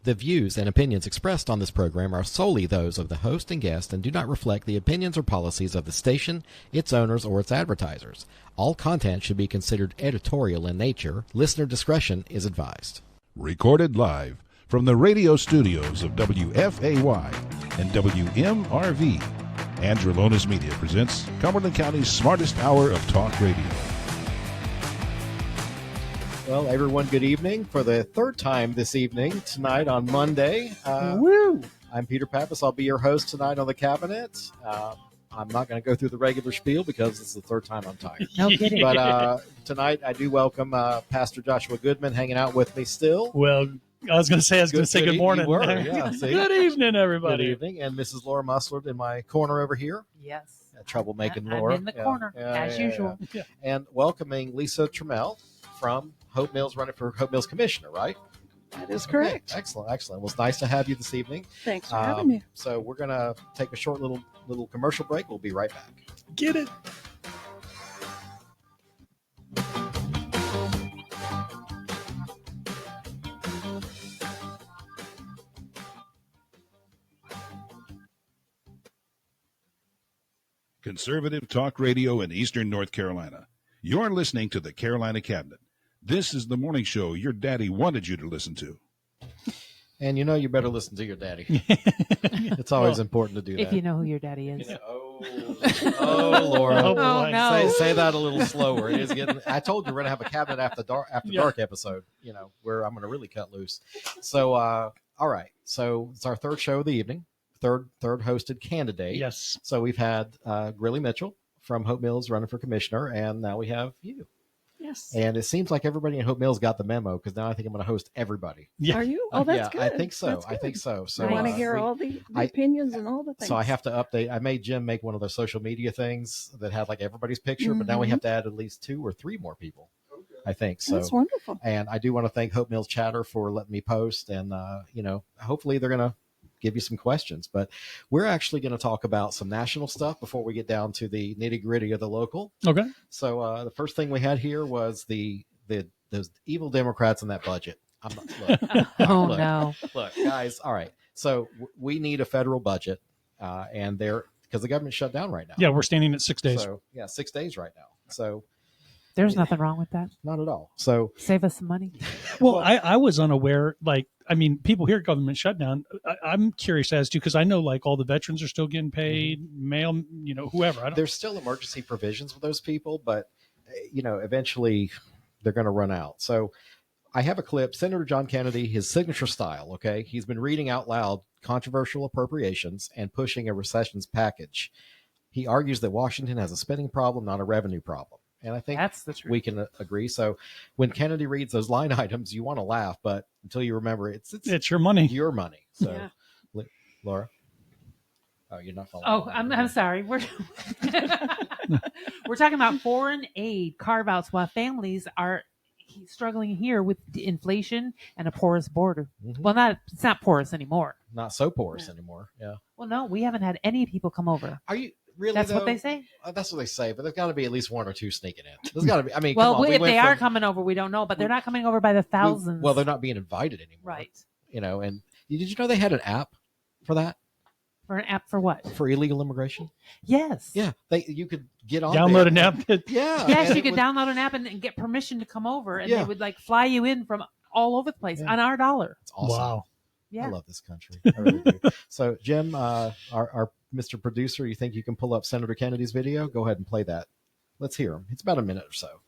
The views and opinions expressed on this program are solely those of the host and guest and do not reflect the opinions or policies of the station, its owners, or its advertisers. All content should be considered editorial in nature. Listener discretion is advised. Recorded live from the radio studios of WFAY and WMRV, Andrew Lonis Media presents Cumberland County's smartest hour of talk radio. Well, everyone, good evening. For the third time this evening, tonight on Monday. Woo! I'm Peter Pappas. I'll be your host tonight on the cabinet. I'm not going to go through the regular spiel because it's the third time I'm tired. No kidding. But tonight I do welcome Pastor Joshua Goodman hanging out with me still. Well, I was going to say good morning. You were, yeah, see? Good evening, everybody. Good evening. And Mrs. Laura Mussler in my corner over here. Yes. Trouble making Laura. I'm in the corner, as usual. Yeah. And welcoming Lisa Trammel from Hope Mills, running for Hope Mills Commissioner, right? That is correct. Okay. Excellent. Well, it's nice to have you this evening. Thanks for having me. So we're going to take a short little commercial break. We'll be right back. Get it. Conservative talk radio in Eastern North Carolina. You're listening to the Carolina Cabinet. This is the morning show your daddy wanted you to listen to. And you better listen to your daddy. It's always important to do that. If you know who your daddy is. Oh, Laura. Oh, no. Say that a little slower. It is getting. I told you we're gonna have a cabinet after dark episode. Where I'm gonna really cut loose. So, all right. So it's our third show of the evening. Third hosted candidate. Yes. So we've had Grilly Mitchell from Hope Mills running for commissioner, and now we have you. Yes. And it seems like everybody in Hope Mills got the memo because now I think I'm going to host everybody. Yeah. Are you? Oh, that's good. I think so. That's I good. think so. So I want to hear all the opinions and all the things. So I have to update. I made Jim make one of those social media things that had like everybody's picture, but now we have to add at least 2 or 3 more people. I think so. That's wonderful. And I do want to thank Hope Mills Chatter for letting me post, and hopefully they're going to give you some questions. But we're actually going to talk about some national stuff before we get down to the nitty gritty of the local. Okay. So the first thing we had here was those evil Democrats in that budget. No. Look, guys. All right. So we need a federal budget, and because the government shut down right now. Yeah, we're standing at 6 days. So 6 days right now. So There's nothing wrong with that. not at all. So Save us some money. Well, I was unaware, people hear government shutdown. I'm curious as to, because I know all the veterans are still getting paid, mail, whoever. There's still emergency provisions with those people, but, eventually they're going to run out. So I have a clip, Senator John Kennedy, his signature style, okay? He's been reading out loud controversial appropriations and pushing a recessions package. He argues that Washington has a spending problem, not a revenue problem. And I think That's the truth. we can agree. So when Kennedy reads those line items, you want to laugh, but until you remember it's your money. your money. So, Yeah. Laura? Oh, you're not following. Oh, I'm sorry. We're talking about foreign aid carve-outs while families are struggling here with inflation and a porous border. Mhm. Well, it's not porous anymore. Not so porous anymore. Yeah. Well, no, we haven't had any people come over. Are you really? That's what though? they say. That's what they say, but there's got to be at least 1 or 2 sneaking in. There's got to be. I mean, Well, come on, if we they went are from- coming over, we don't know, but they're not coming over by the thousands. Well, they're not being invited anymore. Right. And did you know they had an app for that? For an app for what? For illegal immigration? Yes. Yeah. You could get on Download there an app. Yeah. Yes, and you it could would- download an app and get permission to come over, and Yeah. they would fly you in from all over the place Yeah. on our dollar. It's awesome. Wow. Yeah. I love this country. I really do. So, Jim, our Mr. Producer, you think you can pull up Senator Kennedy's video? Go ahead and play that. Let's hear him. It's about a minute or so.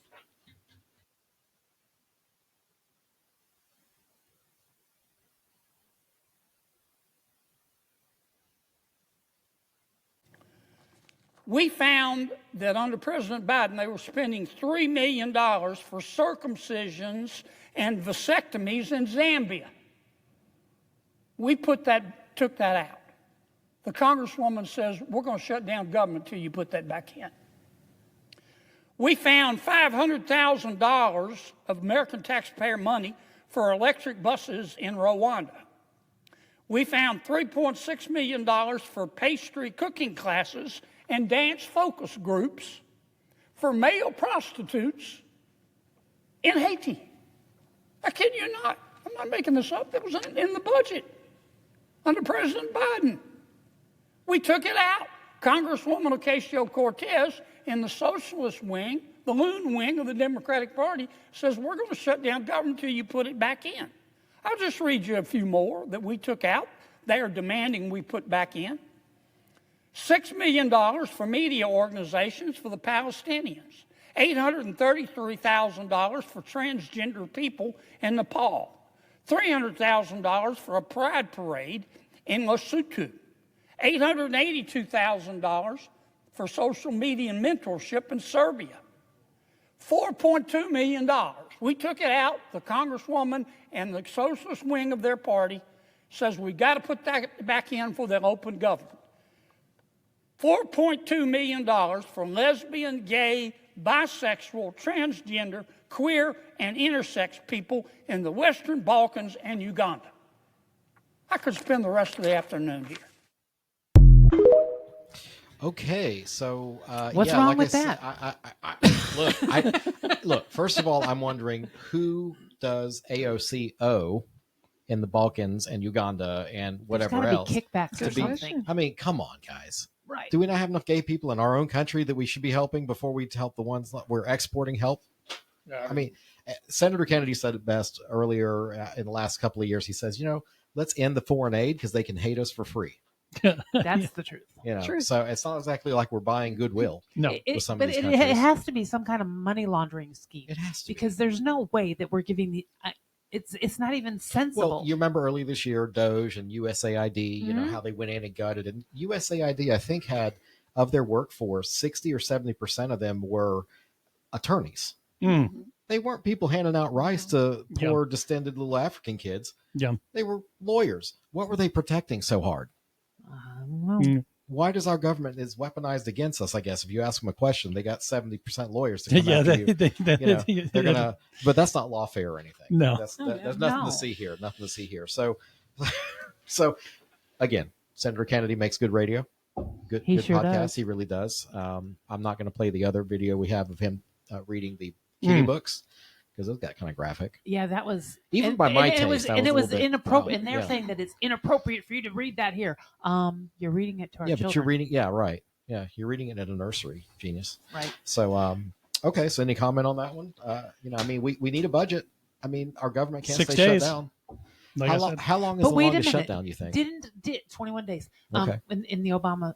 We found that under President Biden, they were spending $3 million for circumcisions and vasectomies in Zambia. We took that out. The Congresswoman says, we're going to shut down government until you put that back in. We found $500,000 of American taxpayer money for electric buses in Rwanda. We found $3.6 million for pastry cooking classes and dance focus groups for male prostitutes in Haiti. I kid you not. I'm not making this up. It was in the budget under President Biden. We took it out. Congresswoman Ocasio-Cortez in the socialist wing, the loon wing of the Democratic Party, says we're going to shut down government until you put it back in. I'll just read you a few more that we took out. They are demanding we put back in. $6 million for media organizations for the Palestinians. $833,000 for transgender people in Nepal. $300,000 for a pride parade in Lesotho. $882,000 for social media mentorship in Serbia. $4.2 million. We took it out. The Congresswoman and the socialist wing of their party says we got to put that back in for the open government. $4.2 million for lesbian, gay, bisexual, transgender, queer, and intersex people in the Western Balkans and Uganda. I could spend the rest of the afternoon here. Okay, so what's wrong with that? Look. First of all, I'm wondering who does AOC owe in the Balkans and Uganda and whatever There's else. Be kickbacks or something. I mean, come on, guys. Right. Do we not have enough gay people in our own country that we should be helping before we help the ones that we're exporting help? Yeah, I mean, Senator Kennedy said it best earlier in the last couple of years. He says, let's end the foreign aid because they can hate us for free. That's the truth. So it's not exactly like we're buying goodwill. No, but it has to be some kind of money laundering scheme. It has to because there's no way that we're giving the. It's not even sensible. Well, you remember early this year, Doge and USAID. How they went in and gutted, and USAID I think had of their workforce 60 or 70% of them were attorneys. They weren't people handing out rice to poor, distended little African kids. Yeah, they were lawyers. What were they protecting so hard? Why does our government is weaponized against us? I guess if you ask them a question, they got 70% lawyers to come after you. They're gonna, but that's not lawfare or anything. No, there's nothing to see here. Nothing to see here. So again, Senator Kennedy makes good radio, good sure podcast. Does. He really does. I'm not going to play the other video we have of him reading the kitty books because those got kind of graphic. Yeah, that was even by my taste. It was inappropriate. And they're saying that it's inappropriate for you to read that here. You're reading it to our children. But you're reading. Yeah, right. Yeah, you're reading it at a nursery. Genius. Right. So, okay. So, any comment on that one? I mean, we need a budget. I mean, our government can't 6 stay days. shut down. Like how long is the longest shutdown? You think? Did 21 days? Okay. In the Obama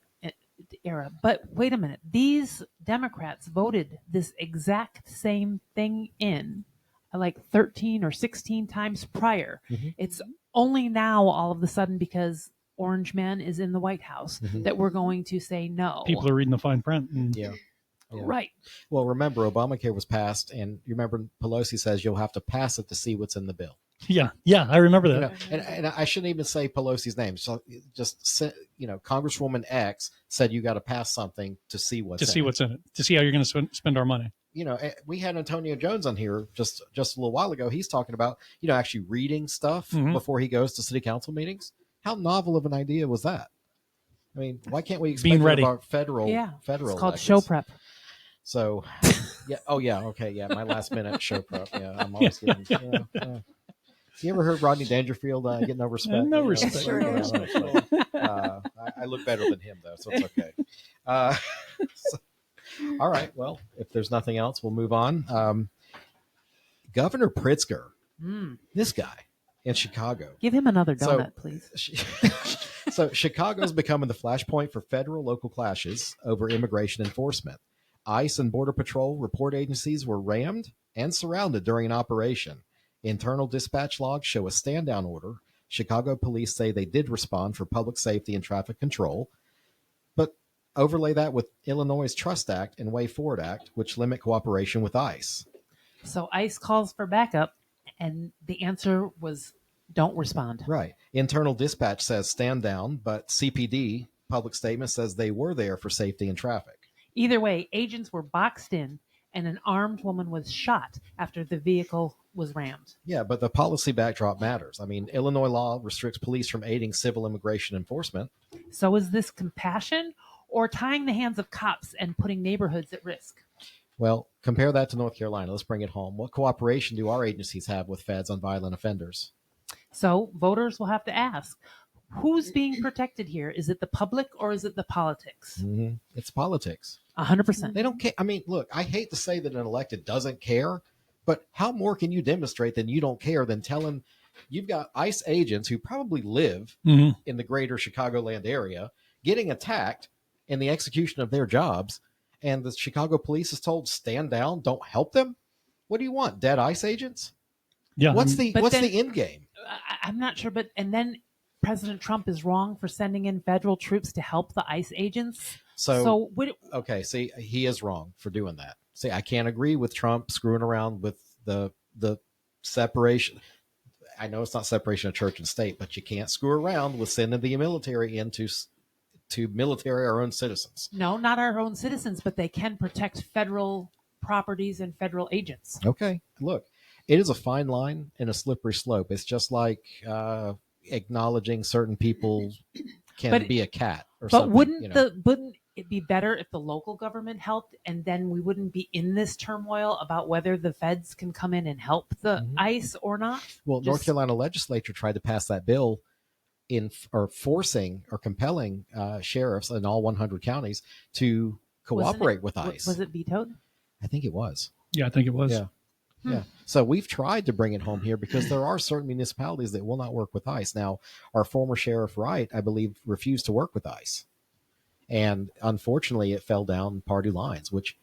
era. But wait a minute. These Democrats voted this exact same thing in like 13 or 16 times prior. It's only now all of a sudden because Orange Man is in the White House that we're going to say no. People are reading the fine print. Yeah. Right. Well, remember Obamacare was passed, and you remember Pelosi says you'll have to pass it to see what's in the bill. Yeah, I remember that. And I shouldn't even say Pelosi's name. So just Congresswoman X said you got to pass something to see what's in it, to see how you're going to spend our money. We had Antonio Jones on here just a little while ago. He's talking about actually reading stuff before he goes to city council meetings. How novel of an idea was that? I mean, why can't we expect it of our federal? It's called elections? show prep. So, yeah. Oh, yeah. Okay. Yeah. My last minute show prep. Yeah. I'm always getting. You ever heard Rodney Dangerfield getting no respect? No respect. I look better than him, though, so it's okay. All right. Well, if there's nothing else, we'll move on. Governor Pritzker, this guy in Chicago. Give him another donut, please. So Chicago's becoming the flashpoint for federal local clashes over immigration enforcement. ICE and Border Patrol report agencies were rammed and surrounded during an operation. Internal dispatch logs show a stand-down order. Chicago police say they did respond for public safety and traffic control, but overlay that with Illinois' Trust Act and Way Forward Act, which limit cooperation with ICE. So ICE calls for backup, and the answer was don't respond. Right. Internal dispatch says stand down, but CPD public statement says they were there for safety and traffic. Either way, agents were boxed in, and an armed woman was shot after the vehicle was rammed. Yeah, but the policy backdrop matters. I mean, Illinois law restricts police from aiding civil immigration enforcement. So is this compassion or tying the hands of cops and putting neighborhoods at risk? Well, compare that to North Carolina. Let's bring it home. What cooperation do our agencies have with feds on violent offenders? So voters will have to ask, who's being protected here? Is it the public or is it the politics? Mm-hmm. It's politics. 100%. They don't care. I mean, look, I hate to say that an elected doesn't care, but how more can you demonstrate than you don't care than telling you've got ICE agents who probably live in the greater Chicagoland area getting attacked in the execution of their jobs, and the Chicago police is told, stand down, don't help them? What do you want? Dead ICE agents? Yeah. What's the end game? I'm not sure, and then President Trump is wrong for sending in federal troops to help the ICE agents. Okay, see, he is wrong for doing that. See, I can't agree with Trump screwing around with the separation. I know it's not separation of church and state, but you can't screw around with sending the military into to military our own citizens. No, not our own citizens, but they can protect federal properties and federal agents. Okay, look, it is a fine line and a slippery slope. It's just like acknowledging certain people can be a cat or something. But wouldn't it be better if the local government helped, and then we wouldn't be in this turmoil about whether the feds can come in and help the ICE or not? Well, North Carolina legislature tried to pass that bill forcing or compelling sheriffs in all 100 counties to cooperate with ICE. Was it vetoed? I think it was. Yeah, I think it was. Yeah. Yeah. So we've tried to bring it home here because there are certain municipalities that will not work with ICE. Now, our former Sheriff Wright, I believe, refused to work with ICE. And unfortunately, it fell down party lines, which,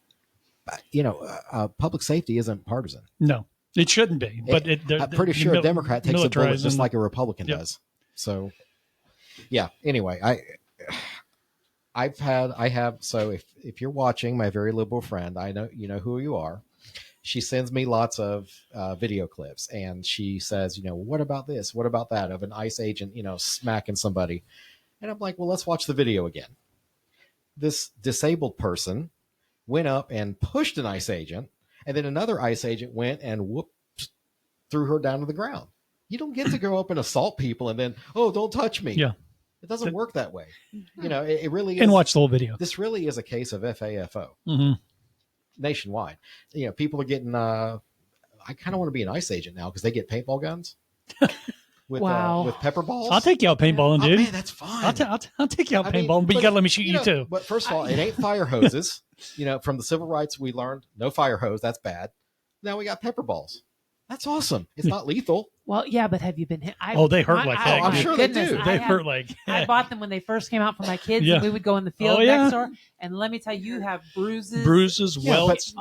public safety isn't partisan. No, it shouldn't be. But I'm pretty sure a Democrat takes a bullet just like a Republican does. So, yeah. Anyway, So if you're watching, my very liberal friend, I know you know who you are. She sends me lots of video clips, and she says, what about this? What about that? Of an ICE agent, smacking somebody. And I'm like, well, let's watch the video again. This disabled person went up and pushed an ICE agent, and then another ICE agent went and threw her down to the ground. You don't get to go up and assault people and then, don't touch me. Yeah. It doesn't work that way. It really is. And watch the whole video. This really is a case of FAFO. Nationwide. People are getting, I kind of want to be an ICE agent now because they get paintball guns with pepper balls. I'll take you out paintballing, dude. Oh, man, that's fine. I'll take you out paintballing, but you got to let me shoot you too. But first of all, it ain't fire hoses. From the civil rights, we learned no fire hose. That's bad. Now we got pepper balls. That's awesome. It's not lethal. Well, yeah, but have you been hit? They hurt like that. I'm sure they do. They hurt like. I bought them when they first came out for my kids. Yeah. And we would go in the field next door, and let me tell you, have bruises, welts.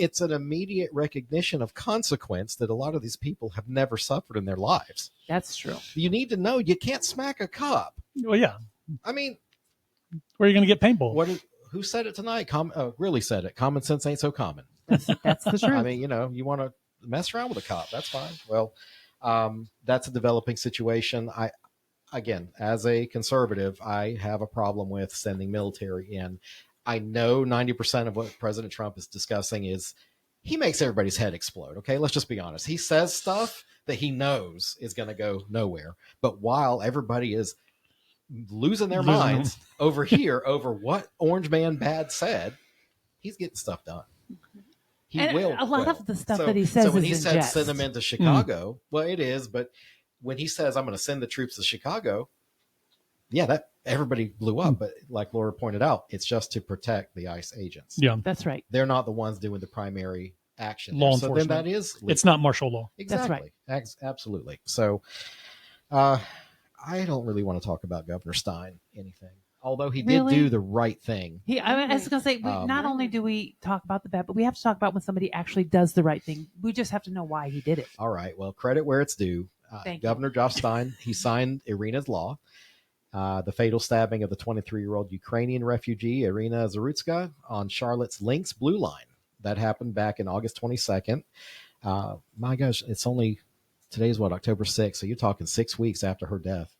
It's an immediate recognition of consequence that a lot of these people have never suffered in their lives. That's true. You need to know you can't smack a cop. Well, yeah. I mean, where are you going to get paintball? Who said it tonight? Really said it. Common sense ain't so common. That's the truth. I mean, you want to mess around with a cop, that's fine. Well, that's a developing situation. Again, as a conservative, I have a problem with sending military in. I know 90% of what President Trump is discussing is he makes everybody's head explode. Okay, let's just be honest. He says stuff that he knows is going to go nowhere. But while everybody is losing their minds over here over what Orange Man Bad said, he's getting stuff done. A lot of the stuff that he says so when is he in said jest. Send them into Chicago, well, it is. But when he says I'm going to send the troops to Chicago, that everybody blew up. But like Laura pointed out, it's just to protect the ICE agents. Yeah, that's right. They're not the ones doing the primary action. Law enforcement. So then that is legal. It's not martial law. Exactly. That's right. Absolutely. So I don't really want to talk about Governor Stein anything. Although he did do the right thing. I was going to say, not only do we talk about the bad, but we have to talk about when somebody actually does the right thing. We just have to know why he did it. All right. Well, credit where it's due. Governor Josh Stein, he signed Irina's law, the fatal stabbing of the 23-year-old Ukrainian refugee, Irina Zarutska, on Charlotte's Lynx Blue Line. That happened back in August 22nd. My gosh, today's October 6th. So you're talking 6 weeks after her death.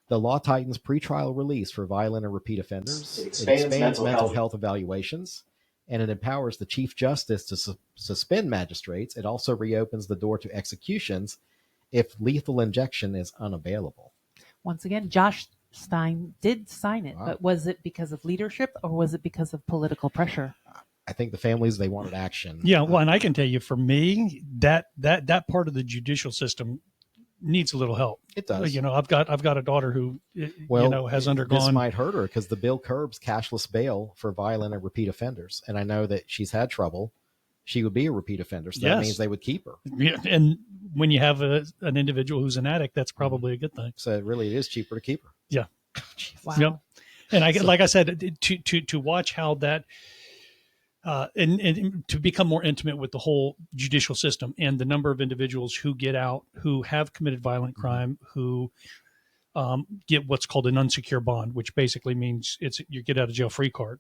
The law tightens pretrial release for violent and repeat offenders. It expands mental health evaluations, and it empowers the Chief Justice to suspend magistrates. It also reopens the door to executions if lethal injection is unavailable. Once again, Josh Stein did sign it, but was it because of leadership or was it because of political pressure? I think the families, they wanted action. Yeah, well, and I can tell you, for me, that part of the judicial system needs a little help. It does. I've got a daughter who, has undergone. This might hurt her because the bill curbs cashless bail for violent and repeat offenders. And I know that she's had trouble. She would be a repeat offender. So that means they would keep her. Yeah, and when you have an individual who's an addict, that's probably a good thing. So it really is cheaper to keep her. Yeah. Wow. Yep. And like I said, to watch how that, and to become more intimate with the whole judicial system and the number of individuals who get out, who have committed violent crime, who get what's called an unsecure bond, which basically means it's you get out of jail free card.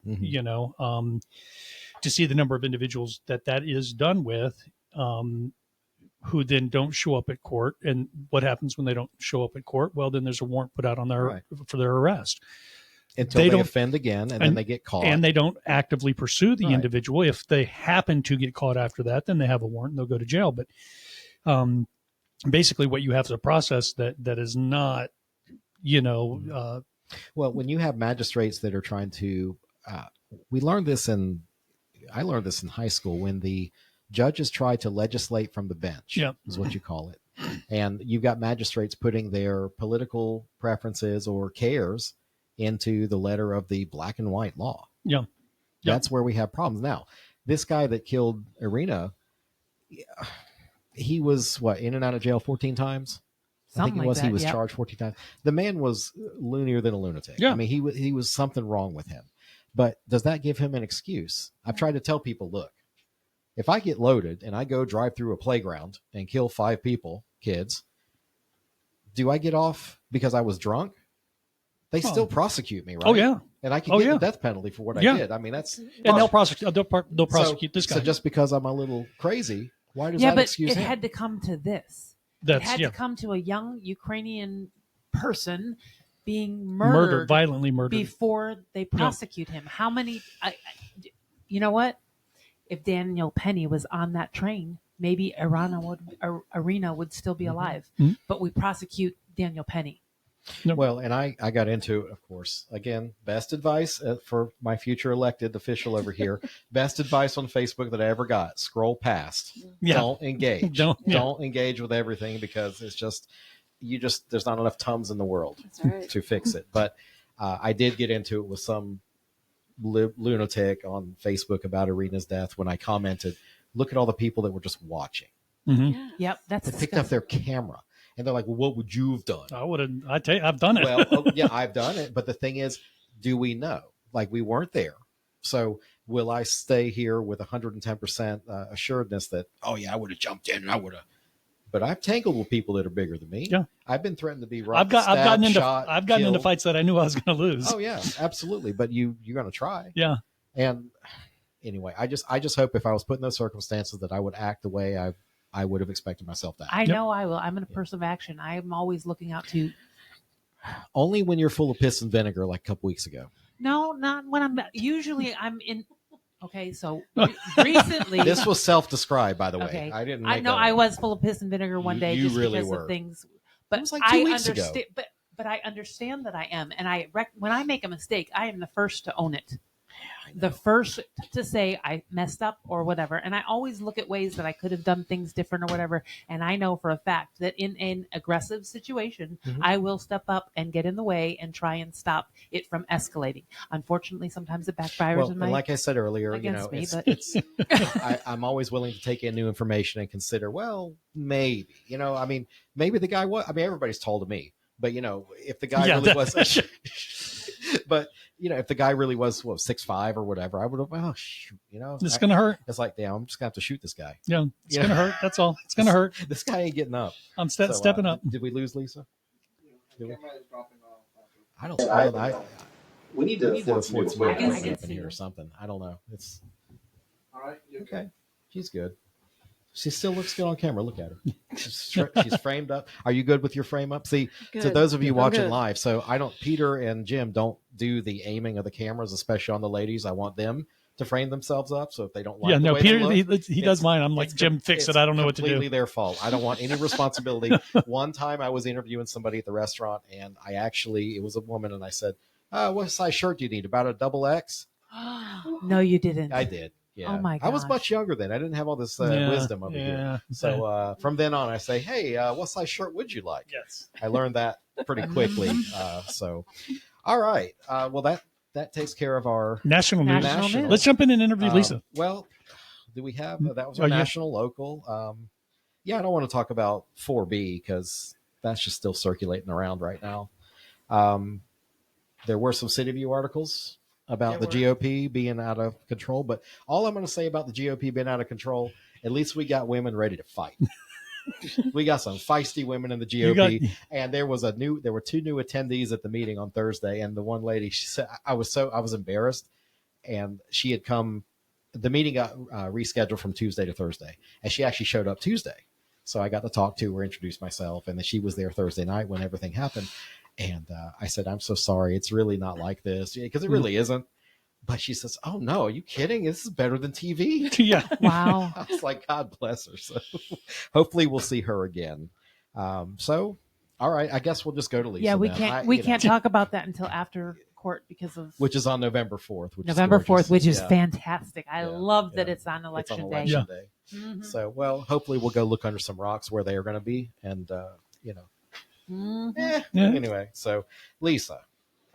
To see the number of individuals that is done with, who then don't show up at court, and what happens when they don't show up at court? Well, then there's a warrant put out on for their arrest. Until they offend again, and then they get caught. And they don't actively pursue the individual. If they happen to get caught after that, then they have a warrant and they'll go to jail. But basically what you have is a process that is not, well, when you have magistrates that are trying to, I learned this in high school, when the judges try to legislate from the bench, is what you call it. And you've got magistrates putting their political preferences or cares into the letter of the black and white law. That's where we have problems. Now, this guy that killed Irina, he was in and out of jail 14 times. Something I think he was like that, charged 14 times. The man was loonier than a lunatic. I mean, he was something wrong with him. But does that give him an excuse? I've tried to tell people, look, if I get loaded and I go drive through a playground and kill 5 people, kids, do I get off because I was drunk? They still prosecute me, right? Oh yeah, and I can get the death penalty for what I did. I mean, that's and they'll prosecute. They'll prosecute this guy. So just because I'm a little crazy, why does that but excuse it him? had to come to this. It had to come to a young Ukrainian person being murdered, violently murdered, before they prosecute him. How many? You know what? If Daniel Penny was on that train, maybe Irina would still be alive. But we prosecute Daniel Penny. Well, and I got into, of course, again, best advice for my future elected official over here. Best advice on Facebook that I ever got: scroll past. Don't engage. Don't engage with everything, because it's just there's not enough Tums in the world to fix it. But I did get into it with some lunatic on Facebook about Irina's death when I commented, look at all the people that were just watching. Yep, that's they picked up their camera. And they're like, well, what would you have done? I would have. I've done it. Well, I've done it. But the thing is, do we know? Like, we weren't there. So will I stay here with 110% assuredness that, I would have jumped in and I would have. But I've tangled with people that are bigger than me. Yeah. I've been threatened to be robbed. I've gotten into fights that I knew I was going to lose. Oh yeah, absolutely. But you're going to try. Yeah. And anyway, I just hope if I was put in those circumstances that I would act the way I would have expected myself to act. I know I will. I'm a person of action. I'm always looking out to. Only when you're full of piss and vinegar, like a couple weeks ago. No, not when I'm. Usually I'm in. Okay, so recently. This was self-described, by the way. Okay. I didn't. I know I was full of piss and vinegar one day. You just really because were. Of things. But it was like 2 weeks ago. But I understand that I am, and when I make a mistake, I am the first to own it. The first to say I messed up or whatever. And I always look at ways that I could have done things different or whatever. And I know for a fact that in an aggressive situation, I will step up and get in the way and try and stop it from escalating. Unfortunately, sometimes it backfires in my like I said earlier, I'm always willing to take in new information and consider, maybe, maybe the guy was, everybody's told me, but if the guy really was, but if the guy really was 6'5" or whatever, I would have. It's gonna hurt. It's like, I'm just gonna have to shoot this guy. Yeah, it's gonna hurt. That's all. It's gonna hurt. This guy ain't getting up. I'm stepping up. Did we lose Lisa? I don't. We need to afford some in here or something. I don't know. It's all right. Okay. She's good. She still looks good on camera. Look at her. She's framed up. Are you good with your frame up? See, to those of you watching live, so Peter and Jim don't do the aiming of the cameras, especially on the ladies. I want them to frame themselves up. So if they don't like the way Peter, they look, he does mine. I'm like, Jim, fix it. I don't know what to do. It's completely their fault. I don't want any responsibility. One time I was interviewing somebody at the restaurant, and it was a woman, and I said, what size shirt do you need? About a XXX? No, you didn't. I did. Yeah. Oh my I was gosh. much younger then. I didn't have all this wisdom over here. So from then on, I say, hey, what size shirt would you like? Yes. I learned that pretty quickly. So, all right. Well, that takes care of our National news. National news. Let's jump in and interview Lisa. Well, do we have that was Oh, our yeah. national local? Yeah, I don't want to talk about 4B because that's just still circulating around right now. There were some City View articles about the GOP being out of control, but all I'm going to say about the GOP being out of control, at least we got women ready to fight. We got some feisty women in the GOP, and there were 2 new attendees at the meeting on Thursday, and the one lady, she said, I was embarrassed, and she had come. The meeting got rescheduled from Tuesday to Thursday, and she actually showed up Tuesday. So I got to talk to her, introduce myself, and then she was there Thursday night when everything happened. And I said, I'm so sorry. It's really not like this, because it really isn't. But she says, oh, no, are you kidding? This is better than TV. Yeah. Wow. I was like, God bless her. So hopefully we'll see her again. So, all right, I guess we'll just go to Lisa. Yeah, we then. can't talk about that until after court because of Which is on November 4th. November 4th, which is Yeah. fantastic. I love that Yeah. it's on It's election on day. election day. Mhm. So, well, hopefully we'll go look under some rocks where they are going to be. And, Mhm. Anyway, so Lisa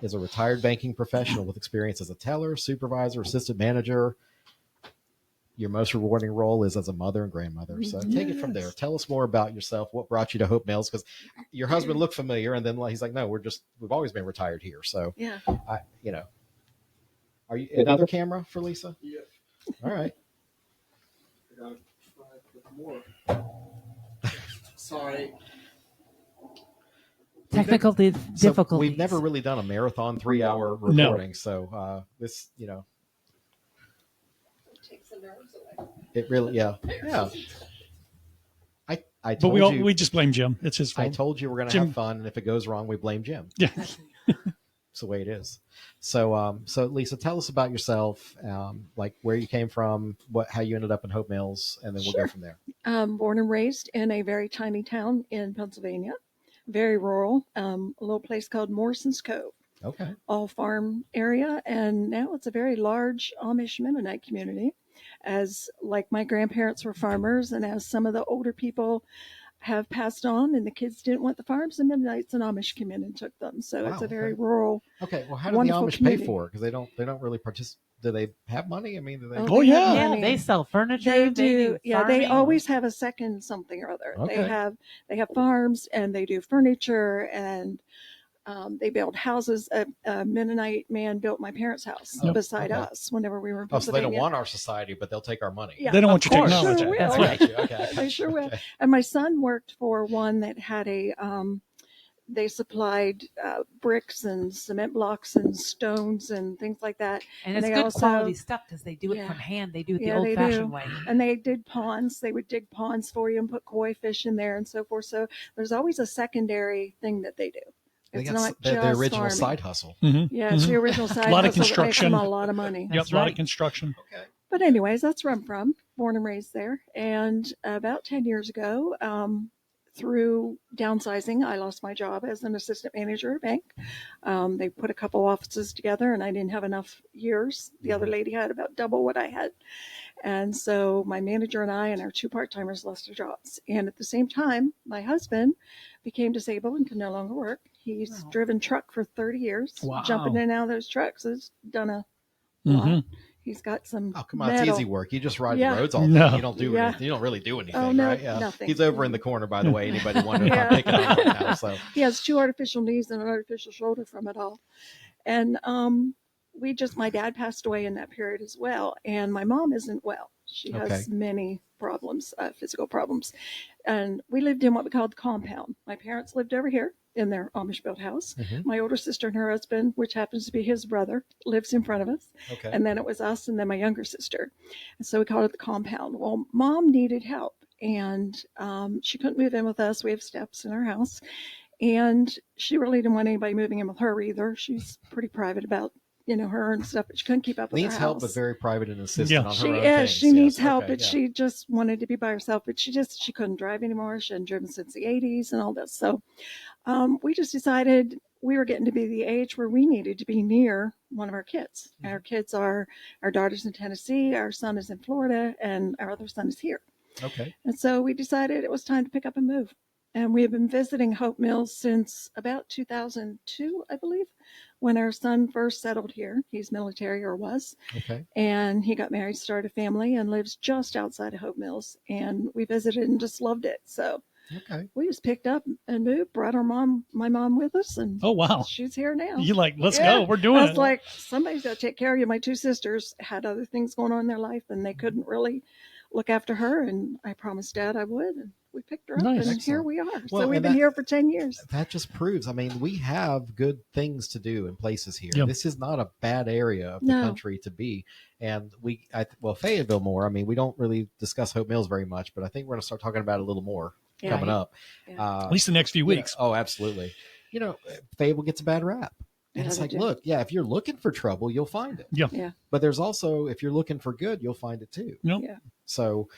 is a retired banking professional with experience as a teller, supervisor, assistant manager. Your most rewarding role is as a mother and grandmother. So take it from there. Tell us more about yourself. What brought you to Hope Mills? Because your husband looked familiar, and then he's like, "No, we've always been retired here." So, Yeah. Are you another camera for Lisa? Yeah. All right. I gotta try to put more. Sorry. Technical So difficulties. we've never really done a marathon 3-hour recording. So this, it really, yeah. I But told you. we just blame Jim. It's his fault. I told you we're going to Jim- have fun, and if it goes wrong, we blame Jim. Yeah. It's the way it is. So, Lisa, tell us about yourself, like where you came from, how you ended up in Hope Mills, and then we'll go from there. Born and raised in a very tiny town in Pennsylvania, very rural, a little place called Morrison's Cove, Okay. all farm area. And now it's a very large Amish Mennonite community, as like my grandparents were farmers, and as some of the older people have passed on and the kids didn't want the farms, the Mennonites and Amish came in and took them. So Wow, it's a very okay. rural. Okay. Well, how do the Wonderful Amish community. pay for it? Because they don't really participate. Do they have money? I mean, do they? Oh, they yeah. have Yeah, money. they sell furniture. They do. Yeah, they farming. always have a second something or other. Okay. They have farms, and they do furniture, and they build houses. A Mennonite man built my parents' house Oh, beside okay. us whenever we were in Oh, so they Pennsylvania. don't want our society, but they'll take our money. Yeah, They don't of want your course. technology. Sure will. That's I right. got you. Okay. They sure will. Okay. And my son worked for one that had a. They supplied bricks and cement blocks and stones and things like that. And it's they good also- quality stuff because they do it Yeah. from hand. They do it the Yeah, they old-fashioned do. way. And they did ponds. They would dig ponds for you and put koi fish in there and so forth. So there's always a secondary thing that they do. They It's got not the just original farming. side hustle. Mm-hmm. Yeah, it's the original side A lot of hustle that makes construction. them a lot of money. Yep. That's A lot right. of construction. Okay. But anyways, that's where I'm from. Born and raised there. And about 10 years ago, through downsizing, I lost my job as an assistant manager at a bank. They put a couple offices together, and I didn't have enough years. The other lady had about double what I had. And so my manager and I and our 2 part-timers lost our jobs. And at the same time, my husband became disabled and could no longer work. He's driven truck for 30 years, Wow. jumping in and out of those trucks. Has done a lot. Mm-hmm. He's got some Oh, come on. It's metal. easy work. You just ride Yeah. the roads all day. No. You don't do Yeah. anything. You don't really do anything, Oh, no, right? Yeah. nothing. He's over in the corner, by the way. Anybody wondering if Yeah. I'm picking on him right now? So, He has 2 artificial knees and an artificial shoulder from it all. And my dad passed away in that period as well. And my mom isn't well. She has Okay. many problems, physical problems. And we lived in what we called the compound. My parents lived over here in their Amish built house. Mhm. My older sister and her husband, which happens to be his brother, lives in front of us. okay. And then it was us and then my younger sister. And so we called it the compound. Well, mom needed help and she couldn't move in with us. We have steps in our house. And she really didn't want anybody moving in with her either. She's pretty private about, her and stuff, but she couldn't keep up with Needs her help, house. but very private and insistent Yeah. on her She own is. things. She needs Yes. help, Okay, but yeah. she just wanted to be by herself. But she couldn't drive anymore. She hadn't driven since the 80s and all that. So we just decided we were getting to be the age where we needed to be near one of our kids. Mhm. Our kids are, our daughter's in Tennessee, our son is in Florida, and our other son is here. Okay. And so we decided it was time to pick up and move. And we have been visiting Hope Mills since about 2002, I believe, when our son first settled here. He's military, or was. Okay. And he got married, started a family, and lives just outside of Hope Mills. And we visited and just loved it. So Okay. we just picked up and moved, brought my mom with us, and Oh, wow. she's here now. You like, let's Yeah. go. We're doing I it. was like, somebody's got to take care of you. My two sisters had other things going on in their life, and they couldn't really look after her. And I promised Dad I would, and we picked her up, Nice. and here Excellent. we are. Well, So we've and been that- here for 10 years. That just proves, I mean, we have good things to do in places here. Yep. This is not a bad area of the No. country to be. And Fayetteville more. I mean, we don't really discuss Hope Mills very much, but I think we're going to start talking about it a little more Yeah. coming up. Yeah. At least the next few weeks. Oh, absolutely. Fayetteville gets a bad rap. And Yeah, it's they like, do. look, if you're looking for trouble, you'll find it. Yeah. Yeah. But there's also, if you're looking for good, you'll find it too. Yep. Yeah. So,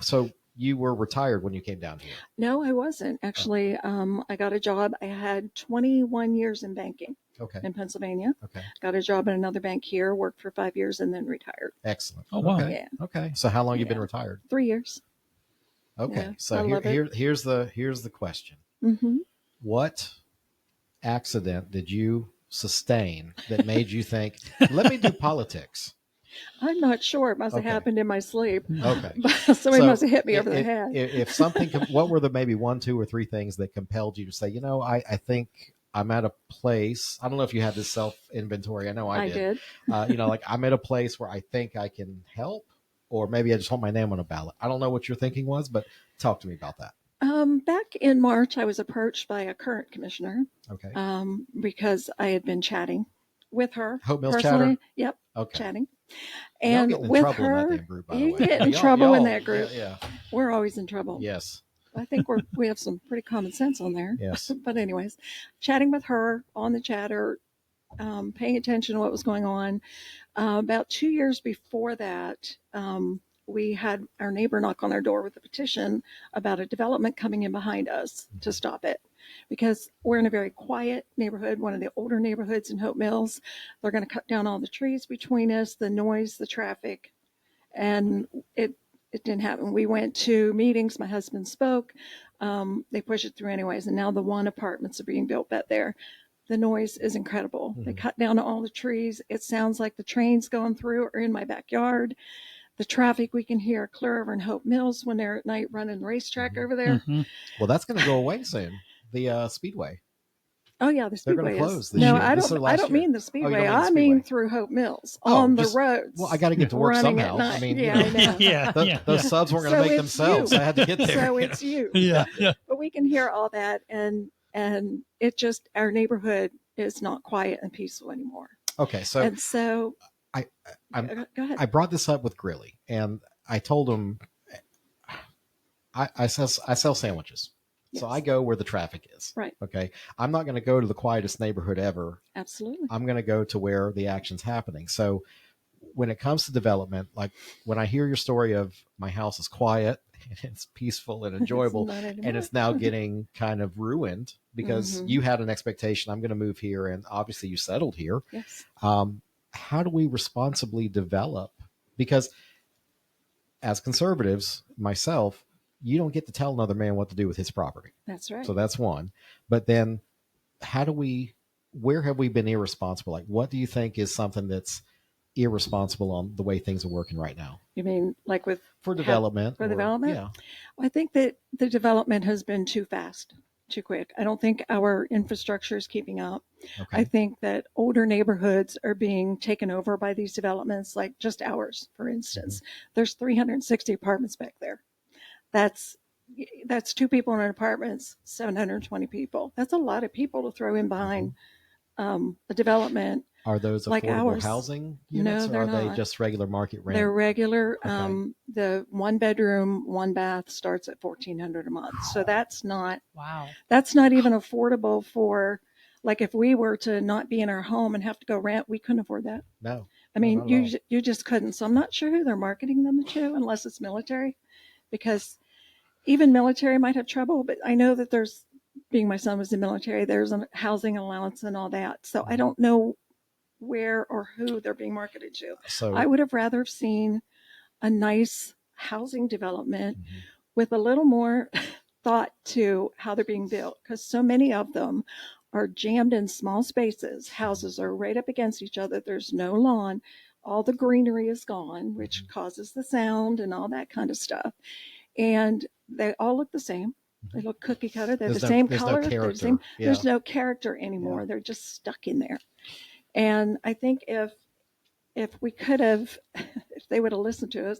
so you were retired when you came down here. No, I wasn't. Actually, I got a job. I had 21 years in banking Okay. in Pennsylvania. Okay. Got a job at another bank here, worked for 5 years, and then retired. Excellent. Oh, wow. Okay. Yeah. Okay. So how long you been Yeah. retired? 3 years. Okay. Yeah, I So love it. here's the question. Mm-hmm. What accident did you sustain that made you think, let me do politics? I'm not sure. It must have Okay. happened in my sleep. Okay. Somebody So must have hit me over the if, head. If something, what were the maybe 1, 2, or 3 things that compelled you to say, I think I'm at a place. I don't know if you had this self inventory. I know I did. Like I'm at a place where I think I can help, or maybe I just want my name on a ballot. I don't know what your thinking was, but talk to me about that. Back in March, I was approached by a current commissioner Okay. because I had been chatting with her. Hope Mills personally. chatter? Yep, Okay. chatting. Y'all And getting in with trouble in her, that damn group, by the you way. get in Y'all- trouble in y'all- that group. Yeah. We're always in trouble. Yes. I think we have some pretty common sense on there. Yes. But anyways, chatting with her on the chatter, paying attention to what was going on. About 2 years before that, we had our neighbor knock on our door with a petition about a development coming in behind us to stop it. Because we're in a very quiet neighborhood, one of the older neighborhoods in Hope Mills. They're going to cut down all the trees between us, the noise, the traffic. And it didn't happen. We went to meetings. My husband spoke. They pushed it through anyways. And now the one apartments are being built back there. The noise is incredible. They cut down all the trees. It sounds like the trains going through or in my backyard. The traffic we can hear clear over in Hope Mills when they're at night running the racetrack over there. Mhm. Well, that's going to go away soon. The Speedway. Oh yeah, the They're Speedway gonna close is. this No, year. I This is their don't. I last don't year. mean the Oh, you Speedway. don't mean the I Speedway. mean through Hope Mills Oh, on the just- roads. Well, I got to get to work running at somehow. night. I mean, Yeah, I know. Yeah. Yeah. those subs weren't going So to make it's themselves. you. I had to get there. So it's you. Yeah. Yeah. But we can hear all that, and it just, our neighborhood is not quiet and peaceful anymore. Okay, so And so I'm- go ahead. I brought this up with Grilly, and I told him I sell sandwiches. So Yes. I go where the traffic is. Right. Okay. I'm not going to go to the quietest neighborhood ever. Absolutely. I'm going to go to where the action's happening. So when it comes to development, like when I hear your story of my house is quiet and it's peaceful and enjoyable, It's not and anymore. it's now getting kind of ruined because Mhm. you had an expectation, I'm going to move here, and obviously you settled here. Yes. How do we responsibly develop? Because as conservatives, myself, you don't get to tell another man what to do with his property. That's right. So that's one. But then where have we been irresponsible? Like, what do you think is something that's irresponsible on the way things are working right now You mean like with for development? for development? Yeah. I think that the development has been too fast, too quick. I don't think our infrastructure is keeping up. Okay. I think that older neighborhoods are being taken over by these developments, like just ours, for instance. There's 360 apartments back there. That's 2 people in an apartment, 720 people. That's a lot of people to throw in behind a development. Are those like affordable ours. housing No, units, or they're are they not. just regular market rent? They're regular. Okay. The 1 bedroom, 1 bath starts at $1,400 a month. So that's not Wow. even affordable for, like, if we were to not be in our home and have to go rent, we couldn't afford that. No. I mean, not at all. you just couldn't. So I'm not sure who they're marketing them to, unless it's military, because even military might have trouble. But I know that there's being my son was in the military, there's a housing allowance and all that. So I don't know where or who they're being marketed to. So I would have rather seen a nice housing development with a little more thought to how they're being built, because so many of them are jammed in small spaces. Houses are right up against each other. There's no lawn. All the greenery is gone, which causes the sound and all that kind of stuff. And they all look the same. They look cookie cutter. They're the same color. There's no character anymore. Yeah. They're just stuck in there. And I think if we could have, if they would have listened to us,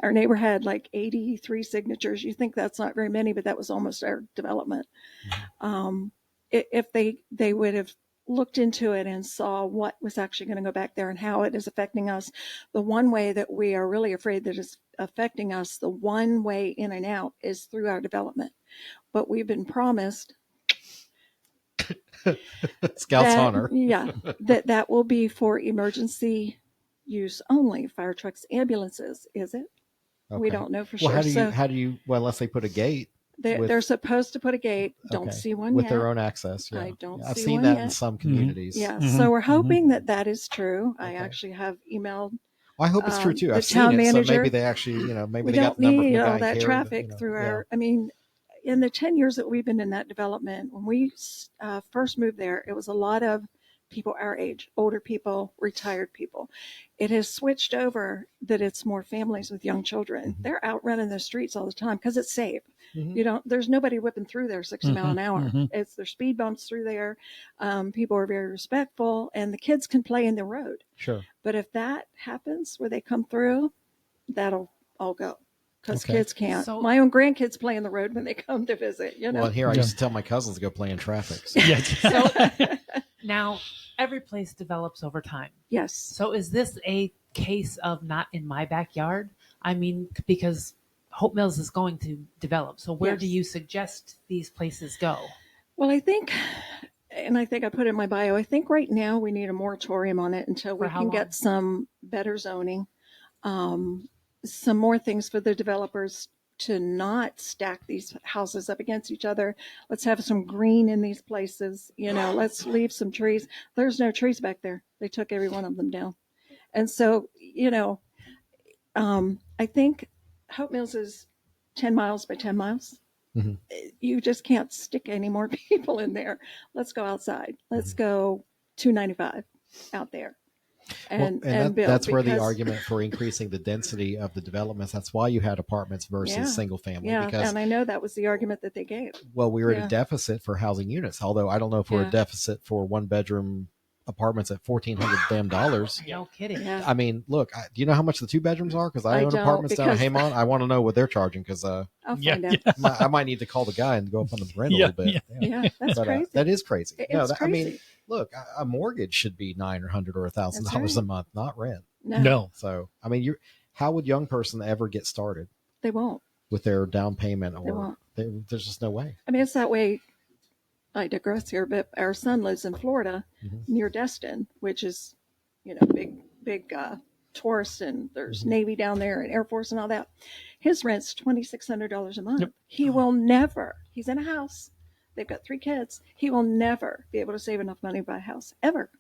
our neighbor had like 83 signatures. You think that's not very many, but that was almost our development. If they would have looked into it and saw what was actually going to go back there and how it is affecting us, the one way that we are really afraid that it's affecting us, the one way in and out is through our development. But we've been promised Scouts honor. Yeah, that will be for emergency use only. Fire trucks, ambulances, is it? Okay. We don't know for Well, sure. how do you, well, unless they put a gate. They're supposed to put a gate. Don't see one with yet. their own access. Yeah. I don't I've see seen one that yet. in some communities. Yeah, so we're hoping that is true. I actually have emailed. Well, I hope it's true too. The I've town seen it, manager. so maybe they actually, maybe We they got don't the number from need the guy all in that Cary traffic that, through our. I mean, in the 10 years that we've been in that development, when we first moved there, it was a lot of people our age, older people, retired people. It has switched over that it's more families with young children. They're out running the streets all the time because it's safe. There's nobody whipping through there 60 mile an hour. It's their speed bumps through there. People are very respectful, and the kids can play in the road. Sure. But if that happens where they come through, that'll all go. Because kids can't. So- My own grandkids play in the road when they come to visit, Well, here I used to tell my cousins to go play in traffic. So. So now every place develops over time. Yes. So is this a case of not in my backyard? I mean, because Hope Mills is going to develop. So where do you suggest these places go? Well, I think, and I think I put it in my bio, I think right now we need a moratorium on it until we For how can long? get some better zoning, some more things for the developers to not stack these houses up against each other. Let's have some green in these places. Let's leave some trees. There's no trees back there. They took every one of them down. And so, I think Hope Mills is 10 miles by 10 miles. You just can't stick any more people in there. Let's go outside. Let's go 295 out there. And build, that's where the argument for increasing the density of the developments. That's why you had apartments versus single family. Yeah, because, and I know that was the argument that they gave. Well, we were at a deficit for housing units. Although I don't know if we're a deficit for one bedroom apartments at $1,400 damn dollars. No kidding. Yeah. I mean, look, do you know how much the 2 bedrooms are? Because I own apartments down at Haymont. I want to know what they're charging because I'll find out. I might need to call the guy and go up on the rent a little bit. Yeah, that's crazy. That is crazy. It's crazy. I mean, look, a mortgage should be $900 or $1,000 a month, not rent. No. So, I mean, how would a young person ever get started? They won't. With their down payment, They won't. There's just no way. I mean, it's that way. I digress here, but our son lives in Florida near Destin, which is, big tourist, and there's Navy down there and Air Force and all that. His rent's $2,600 a month. Yep. He will never, he's in a house. They've got 3 kids. He will never be able to save enough money to buy a house, ever.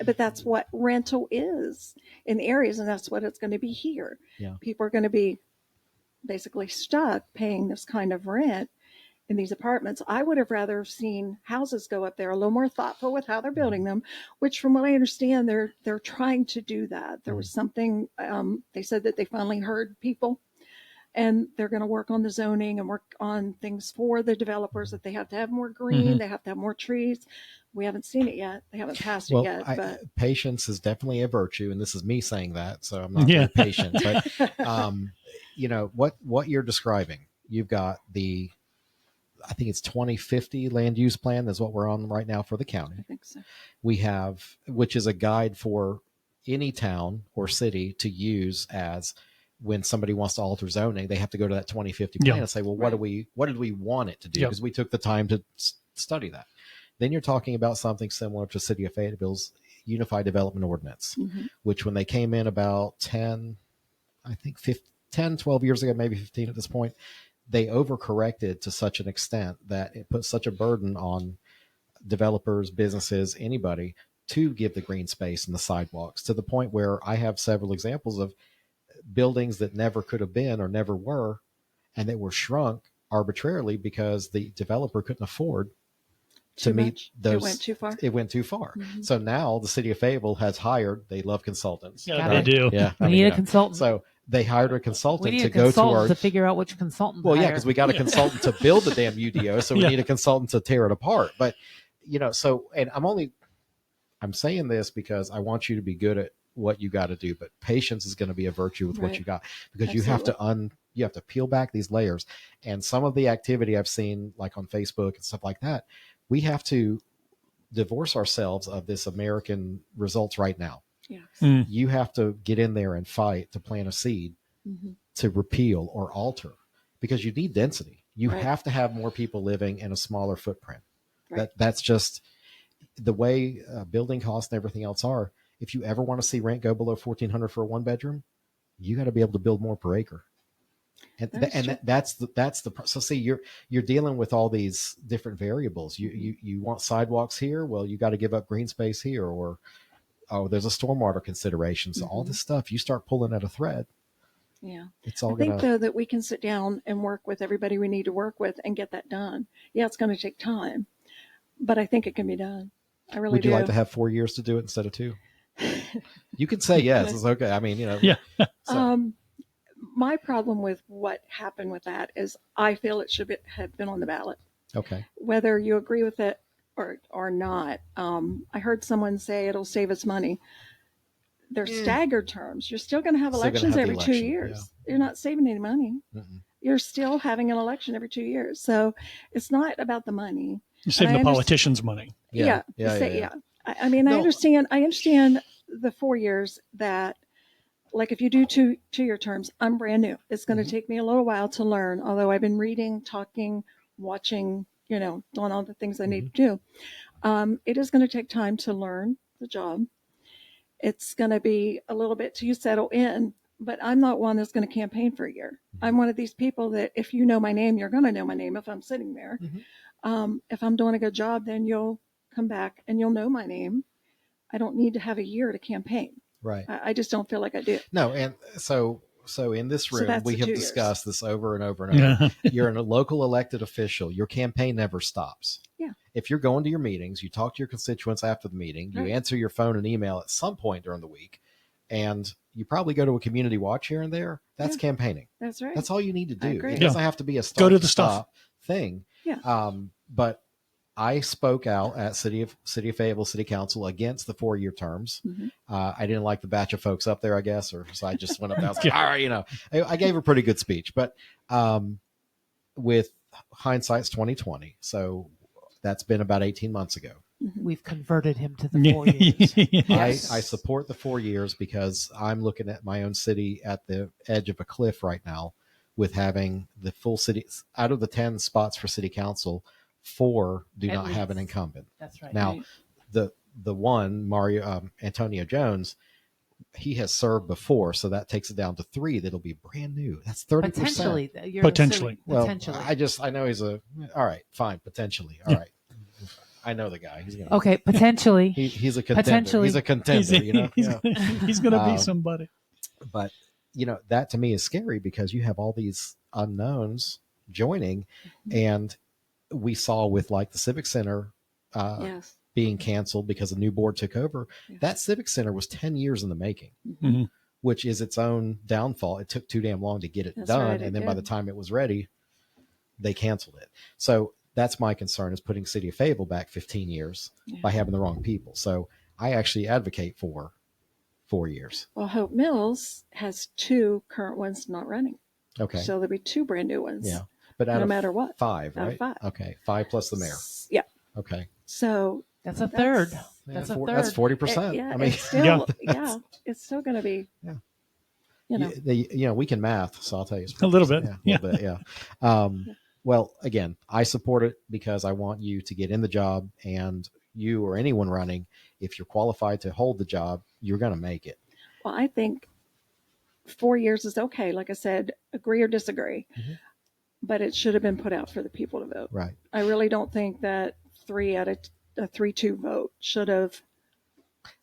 But that's what rental is in the areas, and that's what it's going to be here. Yeah. People are going to be basically stuck paying this kind of rent in these apartments. I would have rather seen houses go up there a little more thoughtful with how they're building them, which from what I understand, they're trying to do that. There was something, they said that they finally heard people, and they're going to work on the zoning and work on things for the developers, that they have to have more green, they have to have more trees. We haven't seen it yet. They haven't passed it yet. But patience is definitely a virtue, and this is me saying that, so I'm not very patient. But what you're describing, you've got I think it's 2050 land use plan is what we're on right now for the county. I think so. We have, which is a guide for any town or city to use as when somebody wants to alter zoning, they have to go to that 2050 plan and say, well, what did we want it to do? Because we took the time to study that. Then you're talking about something similar to City of Fayetteville's Unified Development Ordinance, which when they came in about 12 years ago, maybe 15 at this point, they overcorrected to such an extent that it put such a burden on developers, businesses, anybody to give the green space and the sidewalks, to the point where I have several examples of buildings that never could have been or never were, and that were shrunk arbitrarily because the developer couldn't afford to meet those. It went too far. It went too far. So now the city of Fayetteville has hired, they love consultants. Yeah, they do. Yeah. We need a consultant. So they hired a We consultant need to a go to consultant our. to figure out which consultant. to Well, yeah, hire. because we got a consultant to build the damn UDO, so we Yeah. need a consultant to tear it apart. But, so, and I'm saying this because I want you to be good at what you got to do, but patience is going to be a virtue with what Right. you got, because you have to peel back these layers. And some of the activity I've seen, like on Facebook and stuff like that, we have to divorce ourselves of this American results right now. Yes. Mm. You have to get in there and fight to plant a seed to repeal or alter, because you need density. You Right. have to have more people living in a smaller footprint. Right. That's just the way building costs and everything else are. If you ever want to see rent go below $1,400 for a one bedroom, you got to be able to build more per acre. And That's true. that's the so see, you're dealing with all these different variables. You want sidewalks here, well, you got to give up green space here, or there's a stormwater consideration. So all this stuff, you start pulling at a thread, Yeah. it's all I think, gonna. though, that we can sit down and work with everybody we need to work with and get that done. Yeah, it's going to take time, but I think it can be done. I really Would you do. like to have 4 years to do it instead of 2? You can say yes. It's okay. I mean, Yeah. So, My problem with what happened with that is I feel it should have been on the ballot, okay. whether you agree with it or not. I heard someone say it'll save us money. They're staggered terms. You're still going to have Still gonna elections have the every 2 election, years. You're not saving any money. Mm-mm. You're still having an election every 2 years. So it's not about the money. You're saving And the I politicians' money. Yeah. I mean, No. I understand the 4 years that, like, if you do two-year terms, I'm brand new. It's going to take me a little while to learn, although I've been reading, talking, watching, doing all the things I need to do. It is going to take time to learn the job. It's going to be a little bit till you settle in, but I'm not one that's going to campaign for a year. I'm one of these people that if you know my name, you're going to know my name if I'm sitting there. If I'm doing a good job, then you'll come back and you'll know my name. I don't need to have a year to campaign. Right. I just don't feel like I do. No, and so in this So room, that's we the have 2 years. discussed this over and over and over. You're a local elected official. Your campaign never stops. Yeah. If you're going to your meetings, you talk to your constituents after the meeting, you Right. answer your phone and email at some point during the week, and you probably go to a community watch here and there. That's Yeah. campaigning. That's right. That's all you need to I do. agree. It doesn't have to be a Go to the stop thing. Yeah. But I spoke out at City of Fayetteville City Council against the 4-year terms. I didn't like the batch of folks up there, I guess, or so I just went up there. I was like, all right, I gave a pretty good speech, but with hindsight's 2020, so that's been about 18 months ago. We've converted him to the 4 years. I support the 4 years because I'm looking at my own city at the edge of a cliff right now, with having the full city. Out of the 10 spots for city council, 4 do At not have an least. incumbent. That's right. Now, Right. the one, Antonio Jones, he has served before, so that takes it down to 3 that'll be brand new. That's 30%. Potentially. You're Potentially. assuming- Well, potentially. I know he's all right, fine, potentially. All right. I know the guy. He's gonna, Okay, potentially. he's a contender. Potentially. He's a contender, He's going to be somebody. But that to me is scary, because you have all these unknowns joining, and we saw with like the Civic Center Yes. being canceled because a new board took over. Yes. That Civic Center was 10 years in the making, Mhm. which is its own downfall. It took too damn long to get it That's done. right, it And then by did. the time it was ready, they canceled it. So that's my concern, is putting City of Fayetteville back 15 years by having the wrong people. So I actually advocate for 4 years. Well, Hope Mills has 2 current ones not running. Okay. So there'll be 2 brand new ones. Yeah. But out No of matter what. 5, Out of right? 5. Okay. 5 plus the mayor. Yeah. Okay. So That's a third. That's- That's a Four- third. That's 40%. yeah, I mean, it's still, it's still going to be, we can math, so I'll tell you. A little bit. Yeah, a little bit, yeah. Well, again, I support it because I want you to get in the job, and you or anyone running, if you're qualified to hold the job, you're going to make it. well, I think 4 years is okay. Like I said, agree or disagree. but it should have been put out for the people to vote. Right. I really don't think that 3-2 vote should have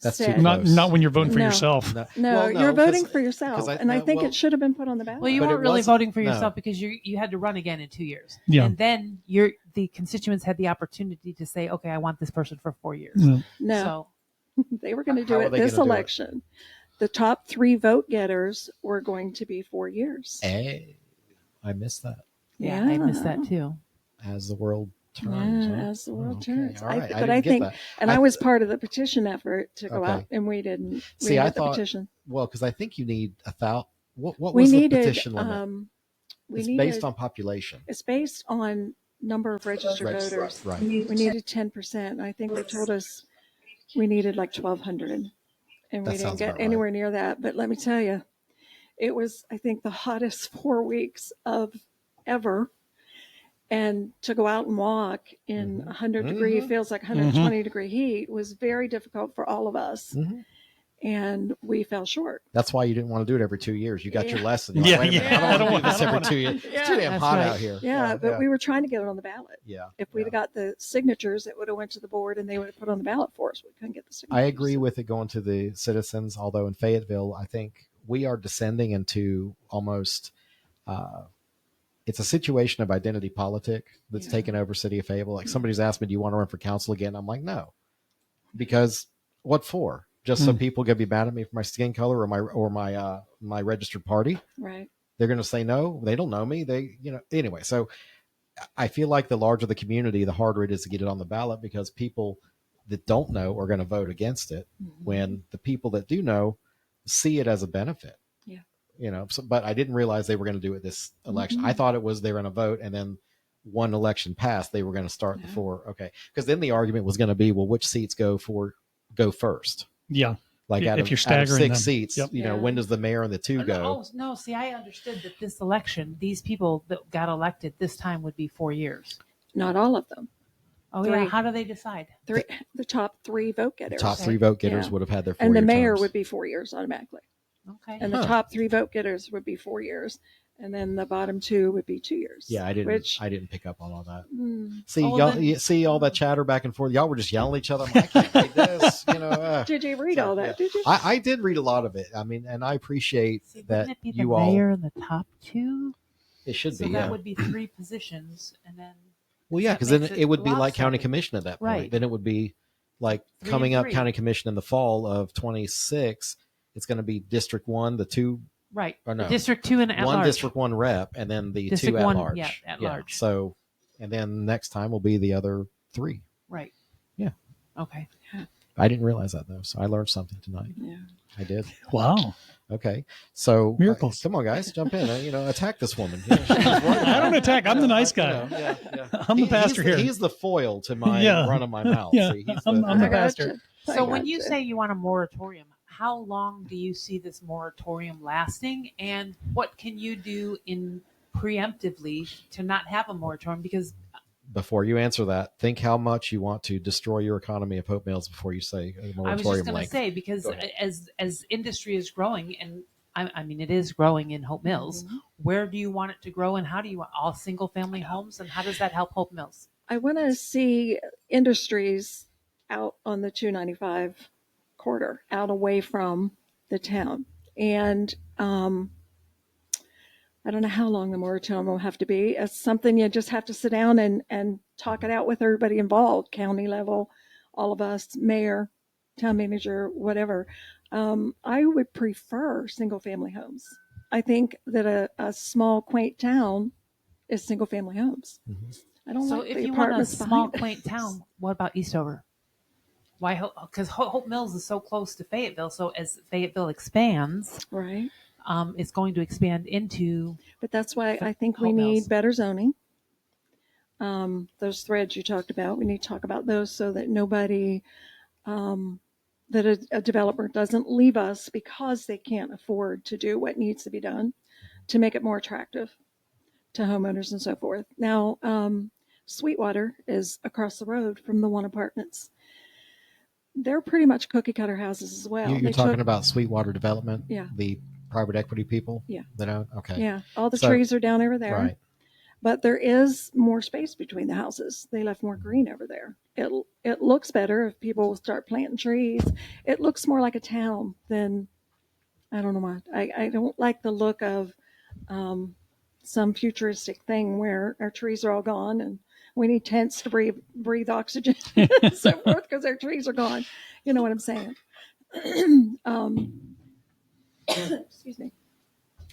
That's too said. close. Not when you're voting for No. yourself. No, Well, you're 'cause- voting for yourself, 'cause and I think well, it should have been put on the ballot. Well, you But it weren't really wasn't- voting for no. yourself because you had to run again in 2 years. Yeah. And then the constituents had the opportunity to say, okay, I want this person for 4 years. Yeah. No, So they were going to How do are it they this gonna do it? election. The top 3 vote getters were going to be 4 years. Hey, I missed that. yeah, I missed that too. As the world turns. Yeah, huh? as the world Okay, turns. all right. But didn't I get think, that. and I I was part of the petition effort to go Okay. out, and we didn't. We See, didn't I get the thought- petition. Well, because I think you need 1,000. What We was the needed. petition limit? It's based on population. It's based on number of registered voters. Right. We needed 10%. I think they told us we needed like 1,200, and we That didn't sounds get about right. anywhere near that. But let me tell you, it was, I think, the hottest 4 weeks of ever. And to go out and walk in 100-degree, it feels like 120-degree heat, was very difficult for all of us. Mhm. And we fell short. That's why you didn't want to do it every 2 years. You got your Yeah. lesson. You're like, Yeah, wait a minute, yeah. I don't want to do I this don't every wanna- 2 years. It's Yeah. too damn That's hot right. out here. Yeah, but we were trying to get it on the ballot. Yeah. If we'd have got the signatures, it would have went to the board and they would have put on the ballot for us. We couldn't get the signatures. I agree with it going to the citizens, although in Fayetteville, I think we are descending into almost it's a situation of identity politic that's Yeah. taken over city of Fayetteville. Like somebody's asked me, do you want to run for council again? I'm like, no, because what for? Just so people can be mad at me for my skin color or my registered party. Right. They're going to say no. They don't know me. Anyway. So I feel like the larger the community, the harder it is to get it on the ballot because people that don't know are going to vote against it when the people that do know see it as a benefit. Yeah. But I didn't realize they were going to do it this election. I thought it was they were going to vote and then one election passed, they were going to start the 4. Okay. Because then the argument was going to be, well, which seats go first? Yeah. Like If out of you're staggering 6 them. seats, Yep. Yeah. when does the mayor and the 2 go? Oh, no. See, I understood that this election, these people that got elected this time would be 4 years. Not all of them. Oh, 3. yeah. How do they decide? The top 3 vote The getters. top 3 vote getters Yeah. would have had their 4 And the mayor terms. would be 4 years automatically. Okay. And the top 3 vote getters would be 4 years. And then the bottom 2 would be 2 years. Yeah, I didn't pick up on all that. See, Oh, y'all, then- you see all that chatter back and forth. Y'all were just yelling at each other. I'm like, I can't read this. Did you read all that? Yeah. Did you? I did read a lot of it. I mean, and I appreciate See, that wouldn't it be the you all. mayor and the top 2? It should So be. that Yeah. would be 3 positions, and then Well, yeah, that because then makes it would be like county lopsided. commission at that point. Right. Then it would be like 3 coming and up 3. county commission in the fall of 26. It's going to be District 1, the 2, right. or no, District 2 and at 1 large. District 1 rep, and then the District 2 at 1, large. yeah, at large. So, and then next time will be the other 3. Right. Yeah. Okay. I didn't realize that though, so I learned something tonight. Yeah. I did. Wow. Okay, so Miracles. come on, guys, jump in. Attack this woman. I don't attack. I'm the nice guy. I'm the pastor here. He's the foil to my Yeah. run of my mouth. Yeah. See, he's I'm the I pastor. gotcha. So I when you gotcha. say you want a moratorium, how long do you see this moratorium lasting, and what can you do preemptively to not have a moratorium? Because Before you answer that, think how much you want to destroy your economy of Hope Mills before you say a I was moratorium just going to length. say, because Go ahead. as industry is growing, and I mean it is growing in Hope Mills, where do you want it to grow, and how do you want all single family homes, and how does that help Hope Mills? I want to see industries out on the 295 corridor, out away from the town. And I don't know how long the moratorium will have to be. It's something you just have to sit down and talk it out with everybody involved, county level, all of us, mayor, town manager, whatever. I would prefer single family homes. I think that a small, quaint town is single family homes. I don't So like if the you want a apartments small, behind quaint us. town, what about Eastover? Why? Because Hope Mills is so close to Fayetteville. So as Fayetteville expands, Right. it's going to expand into. But that's why I think we Hope Mills. need better zoning. Those threads you talked about, we need to talk about those so that nobody, that a developer doesn't leave us because they can't afford to do what needs to be done to make it more attractive to homeowners and so forth. Now, Sweetwater is across the road from the One Apartments. They're pretty much cookie cutter houses as well. You're They talking took- about Sweetwater Development, Yeah. the private equity people. Yeah. That own. Okay. Yeah, all the So- trees are down over there. Right. but there is more space between the houses. They left more green over there. It looks better if people start planting trees. It looks more like a town than, I don't know why. I don't like the look of some futuristic thing where our trees are all gone and we need tents to breathe oxygen and so forth because our trees are gone. You know what I'm saying? Excuse me.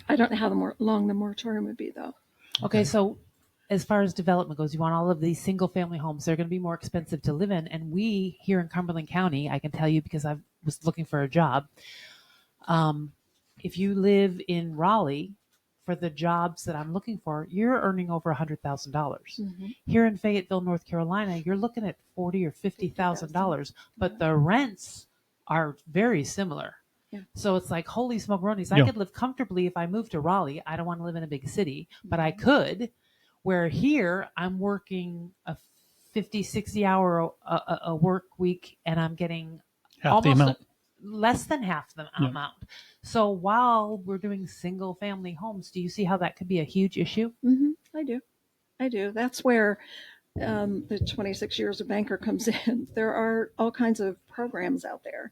I don't know how long the moratorium would be, though. Okay, so as far as development goes, you want all of these single-family homes. They're going to be more expensive to live in. And we here in Cumberland County, I can tell you because I was looking for a job, if you live in Raleigh, for the jobs that I'm looking for, you're earning over $100,000. Mm-hmm. Here in Fayetteville, North Carolina, you're looking at $40,000 or $50,000, but the rents are very similar. Yeah. So it's like, holy smokeronies, Yeah. I could live comfortably if I moved to Raleigh. I don't want to live in a big city, but I could. Where here, I'm working a 50, 60 hour a work week, and I'm getting Half the amount. less than half the amount. So while we're doing single family homes, do you see how that could be a huge issue? Mm-hmm. I do. That's where the 26 years of banker comes in. There are all kinds of programs out there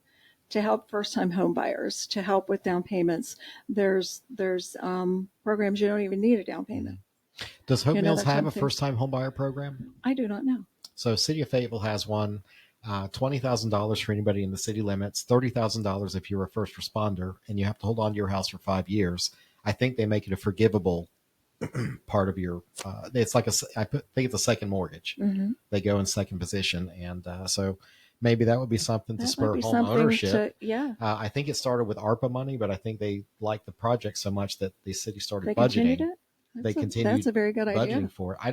to help first-time home buyers, to help with down payments. There's programs you don't even need a down payment. Does Hope Mills that have type a of thing. first-time homebuyer program? I do not know. So City of Fayetteville has one, $20,000 for anybody in the city limits, $30,000 if you're a first responder, and you have to hold on to your house for 5 years. I think they make it a forgivable part of your. It's like I think it's a second mortgage. Mm-hmm. They go in second position, and so maybe that would be something to That spur might be home something ownership. yeah. I think it started with ARPA money, but I think they liked the project so much that the city started They budgeting. continued it? That's a very good budgeting idea. for it. I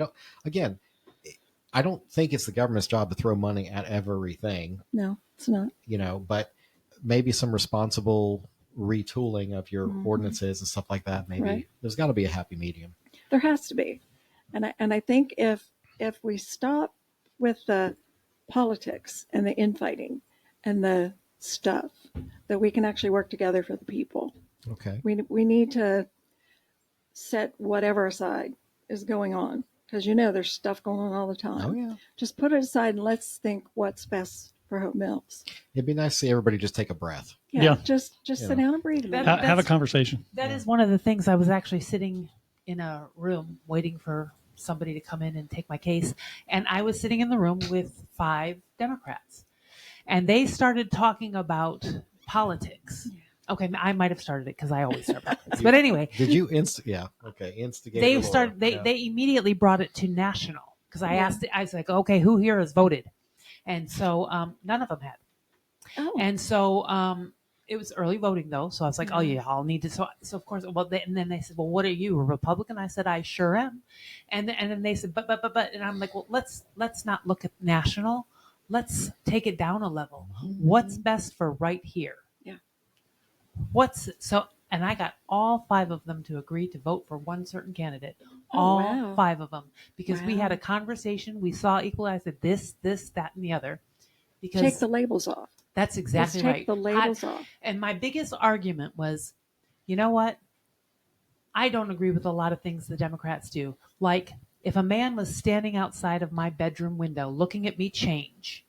don't think it's the government's job to throw money at everything, No, it's not. but maybe some responsible retooling of your Mhm. ordinances and stuff like that. Maybe Right. there's got to be a happy medium. There has to be. And I think if we stop with the politics and the infighting and the stuff, that we can actually work together for the people. Okay. We need to set whatever aside is going on, because there's stuff going on all the time. Oh yeah. Just put it aside and let's think what's best for Hope Mills. It'd be nice to see everybody just take a breath. Yeah. Just sit down and breathe a minute. Have a conversation. That is one of the things. I was actually sitting in a room waiting for somebody to come in and take my case. And I was sitting in the room with 5 Democrats. And they started talking about politics. Okay, I might have started it because I always start politics. But anyway. Did you instigate? They started. They immediately brought it to national because I asked. I was like, okay, who here has voted? And so none of them had. Oh. And so it was early voting though, so I was like, oh yeah, I'll need to. So of course, and then they said, well, what are you, a Republican? I said, I sure am. And then they said, but, and I'm like, well, let's not look at national. Let's take it down a level. Mm-hmm. What's best for right here? Yeah. And I got all 5 of them to agree to vote for one certain candidate. Oh, all wow. 5 of them, because we Wow. had a conversation. We saw equalize it, this, that, and the other. Because Take the labels off. that's exactly Let's take right. the labels off. And my biggest argument was, you know what? I don't agree with a lot of things the Democrats do. Like, if a man was standing outside of my bedroom window looking at me change,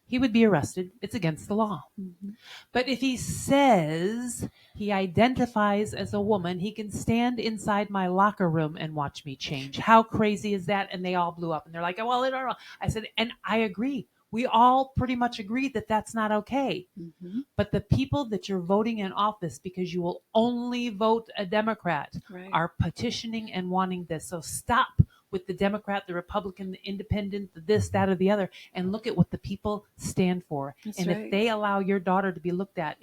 he would be arrested. It's against the law. Mm-hmm. But if he says he identifies as a woman, he can stand inside my locker room and watch me change. How crazy is that? And they all blew up. And they're like, well, I said, and I agree. We all pretty much agree that that's not okay. Mm-hmm. But the people that you're voting in office because you will only vote a Democrat Right. are petitioning and wanting this. So stop with the Democrat, the Republican, the independent, the this, that, or the other, and look at what the people stand for. That's and right. if they allow your daughter to be looked at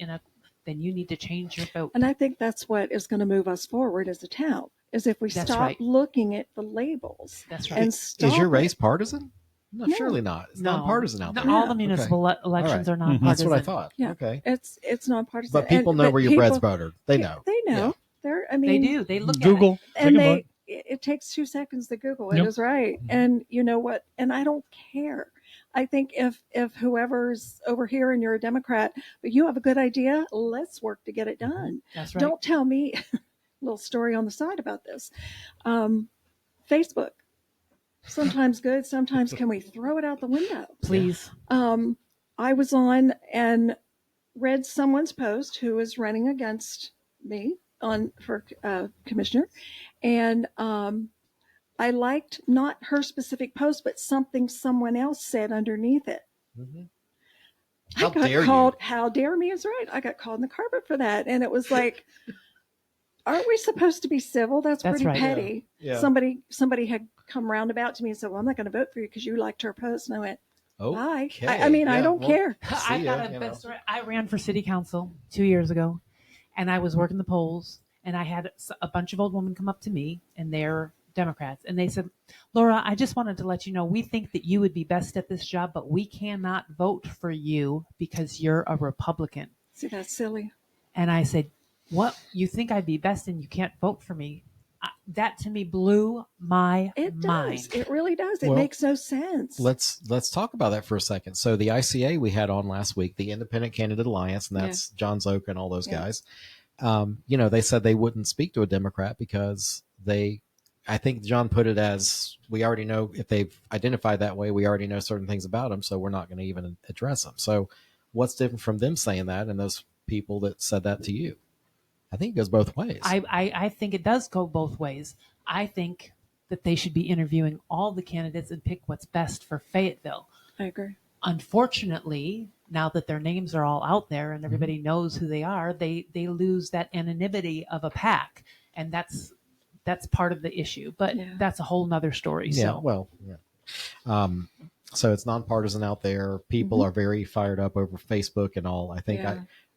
then you need to change your vote. And I think that's what is going to move us forward as a town, is if we That's stop right. looking at the labels. That's right. And stop Is your it. race partisan? No, No. surely not. It's No. nonpartisan out there. All the municipal elections All are right. nonpartisan. That's what I thought. Yeah. Okay. It's nonpartisan. But people know where your bread's buttered. They know. They know. Yeah. They're. I They mean, do. They look Google. and Take a look. it takes 2 seconds to Google it. Yep. Is right. And you know what? And I don't care. I think if whoever's over here and you're a Democrat, but you have a good idea, let's work to get it done. at it. That's right. Don't tell me. Little story on the side about this. Facebook. Sometimes good, sometimes can we throw it out the window? Please. I was on and read someone's post who was running against me for commissioner, and I liked not her specific post, but something someone else said underneath it. Mm-hmm. I got called. How dare me is right. I got called in the carpet for that, and it was like, aren't we supposed to be civil? That's pretty right. petty. Yeah. Somebody had come roundabout to me and said, "Well, I'm not going to vote for you because you liked her post." And I went, "Why? Okay. I mean, I don't care." I got a best story. I ran for city council 2 years ago, and I was working the polls, and I had a bunch of old women come up to me, and they're Democrats, and they said, "Laura, I just wanted to let you know we think that you would be best at this job, but we cannot vote for you because you're a Republican." See, that's silly. And I said, "What? You think I'd be best and you can't vote for me?" That to me blew my mind. Does. It really does. It Well, makes no sense. Let's talk about that for a second. So the ICA we had on last week, the Independent Candidate Alliance, and that's John Zoka and all those guys. They said they wouldn't speak to a Democrat because I think John put it as, we already know if they've identified that way, we already know certain things about them, so we're not going to even address them. So what's different from them saying that and those people that said that to you? I think it goes both ways. I think it does go both ways. I think that they should be interviewing all the candidates and pick what's best for Fayetteville. I agree. Unfortunately, now that their names are all out there and everybody knows who they are, they lose that anonymity of a PAC, and that's part of the issue. But that's a whole nother story. Yeah, so. well, yeah. So it's nonpartisan out there. People are very fired up over Facebook and all. I think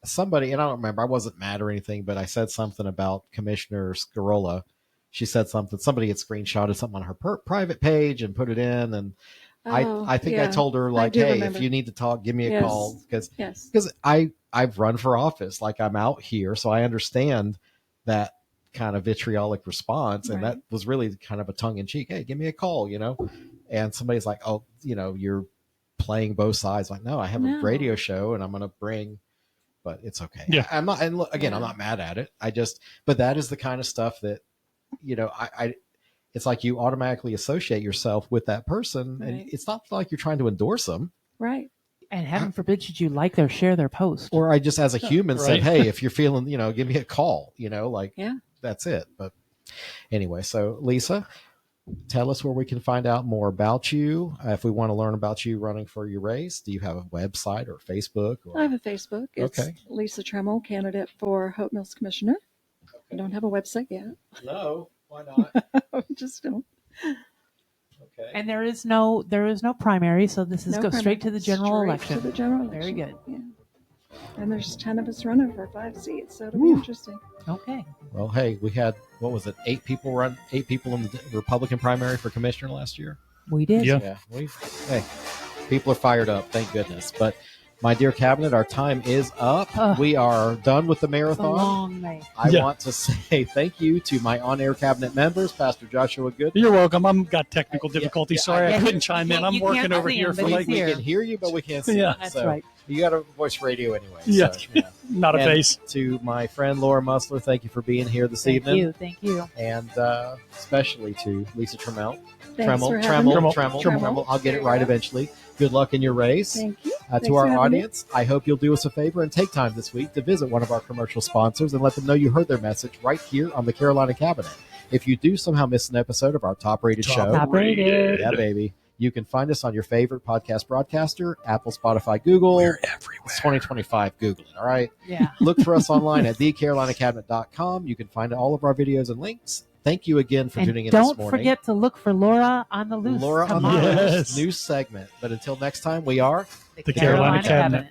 somebody, and I don't remember, I wasn't mad or anything, but I said something about Commissioner Scarola. She said somebody had screenshotted something on her private page and put it in. And I think I told her, like, hey, if you need to talk, give me a call. Because I've run for office. Like, I'm out here, so I understand that kind of vitriolic response. And that was really kind of a tongue in cheek. Hey, give me a call, And somebody's like, oh, you're playing both sides. Like, no, I have a radio show and I'm going to bring, but it's okay. Yeah. I'm not, and look, again, I'm not mad at it. But that is the kind of stuff that, it's like you automatically associate yourself with that person. And it's not like you're trying to endorse them. Right. And heaven forbid should you like their share their post. Or I just, as a human, said, hey, if you're feeling, give me a call, that's it. But anyway, so Lisa, tell us where we can find out more about you. If we want to learn about you running for your race, do you have a website or Facebook? I have a Facebook. It's Lisa Trammel, candidate for Hope Mills Commissioner. I don't have a website yet. No, why not? Just don't. Okay. And there is no primary, so this is straight to the general election. To the general election. Very good. Yeah. And there's 10 of us running for 5 seats, so it'll be interesting. Okay. Well, hey, we had, what was it, 8 people in the Republican primary for commissioner last year? We did. Yeah. Hey, people are fired up, thank goodness. But my dear cabinet, our time is up. We are done with the marathon. It's a long night. I want to say thank you to my on-air cabinet members, Pastor Joshua Goodman. You're welcome. I've got technical difficulties. Sorry, I couldn't chime in. I'm working over here for we can hear you, but we can't see you. That's right. You got a voice radio anyway. Yeah. So, yeah. Not a face. To my friend Laura Mussler, thank you for being here this evening. Thank you. And especially to Lisa Trammel. Trammel. I'll get it right eventually. Good luck in your race. Thank you. To our audience, I hope you'll do us a favor and take time this week to visit one of our commercial sponsors and let them know you heard their message right here on the Carolina Cabinet. If you do somehow miss an episode of our top-rated show, yeah, baby, you can find us on your favorite podcast broadcaster, Apple, Spotify, Google. We're everywhere. It's 2025. Google it, all right? Yeah. Look for us online at thecarolinacabinet.com. You can find all of our videos and links. Thank you again for tuning in this morning. Don't forget to look for Laura on the Loose. Laura on the Loose, new segment. But until next time, we are the Carolina Cabinet.